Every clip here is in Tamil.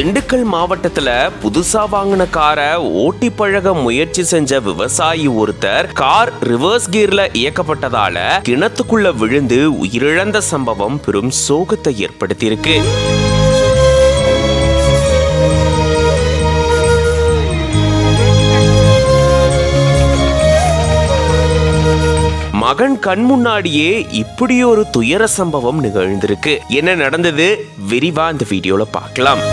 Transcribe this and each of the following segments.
திண்டுக்கல் மாவட்டத்துல புதுசா வாங்கின காரை ஓட்டி பழக முயற்சி செஞ்ச விவசாயி ஒருத்தர் கார் ரிவர்ஸ் கியர்ல இயக்கப்பட்டதால கிணத்துக்குள்ள விழுந்து உயிரிழந்த சம்பவம் பெரும் சோகத்தை ஏற்படுத்தியிருக்கு. மகன் கண் முன்னாடியே இப்படி ஒரு துயர சம்பவம் நிகழ்ந்திருக்கு. என்ன நடந்தது விரிவா இந்த வீடியோல பார்க்கலாம்.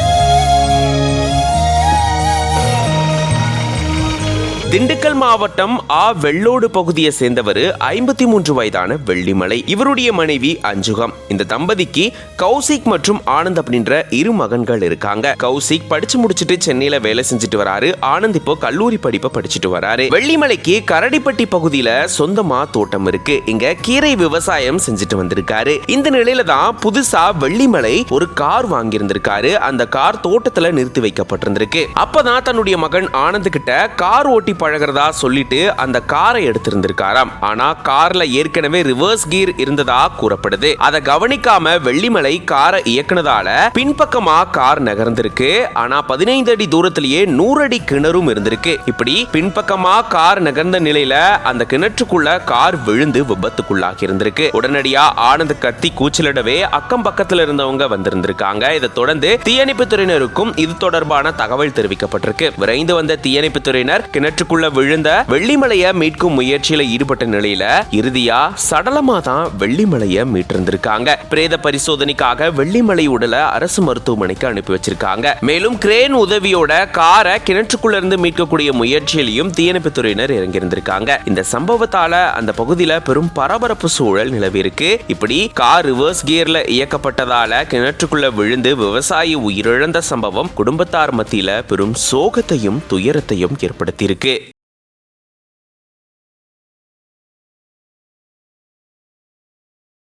திண்டுக்கல் மாவட்டம் வெள்ளோடு பகுதியை சேர்ந்தவர் 53 வயதான வெள்ளிமலை. இவருடைய மனைவி அஞ்சுகம். இந்த தம்பதிக்கு கௌசிக் மற்றும் ஆனந்த் அப்படின்ற 2 மகன்கள் இருக்காங்க. கௌசிக் படிச்சு முடிச்சுட்டு சென்னையில வேலை செஞ்சுட்டு வராரு. ஆனந்த் இப்போ கல்லூரி படிப்பை படிச்சுட்டு வராரு. வெள்ளிமலைக்கு கரடிப்பட்டி பகுதியில சொந்தமா தோட்டம் இருக்கு. இங்க கீரை விவசாயம் செஞ்சுட்டு வந்திருக்காரு. இந்த நிலையில தான் புதுசா வெள்ளிமலை ஒரு கார் வாங்கியிருந்திருக்காரு. அந்த கார் தோட்டத்துல நிறுத்தி வைக்கப்பட்டிருந்திருக்கு. அப்பதான் தன்னுடைய மகன் ஆனந்த் கிட்ட கார் ஓட்டி பழகிறதா சொல்லிட்டு அந்த காரை எடுத்திருந்திருக்காராம். ஆனா கார்ல ஏற்கனவே ரிவர்ஸ் கியர் இருந்ததா கூறப்படுது. அதை கவனிக்காம வெள்ளிமலை காரை இயக்குனதால பின்பக்கமா கார் நகர்ந்திருக்கு. ஆனா 15 அடி தூரத்திலேயே 100 அடி கிணறும் இருந்திருக்கு. இப்படி பின்பக்கமா கார் நகர்ந்த நிலையில அந்த கிணற்றுக்குள்ள கார் விழுந்து விபத்துக்குள்ளாகி இருந்திருக்கு. உடனடியா ஆனந்த் கத்தி கூச்சலிடவே அக்கம் பக்கத்துல இருந்தவங்க வந்திருந்திருக்காங்க. இதை தொடர்ந்து தீயணைப்பு துறையினருக்கும் இது தொடர்பான தகவல் தெரிவிக்கப்பட்டிருக்கு. விரைந்து வந்த தீயணைப்பு துறையினர் கிணற்றுக்குள்ள விழுந்த வெள்ளிமலையை மீட்கும் முயற்சியில ஈடுபட்ட நிலையில இறுதியா சடலமா தான் வெள்ளிமலையை மீட்டிருந்திருக்காங்க. பிரேத பரிசோதனைக்காக வெள்ளிமலை உடலை அரசு மருத்துவமனைக்கு அனுப்பி வச்சிருக்காங்க. மேலும் கிரேன் உதவியோட காரை கிணற்றுக்குள்ள இருந்து மீட்கக்கூடிய முயற்சியிலையும் தீயணைப்பு துறையினர் இறங்கியிருந்திருக்காங்க. இந்த சம்பவத்தால அந்த பகுதியில பெரும் பரபரப்பு சூழல் நிலவி இருக்கு. இப்படி கார் ரிவர்ஸ் கியர்ல இயக்கப்பட்டதால கிணற்றுக்குள்ள விழுந்து விவசாயி உயிரிழந்த சம்பவம் குடும்பத்தார் மத்தியில பெரும் சோகத்தையும் துயரத்தையும் ஏற்படுத்தியிருக்கு.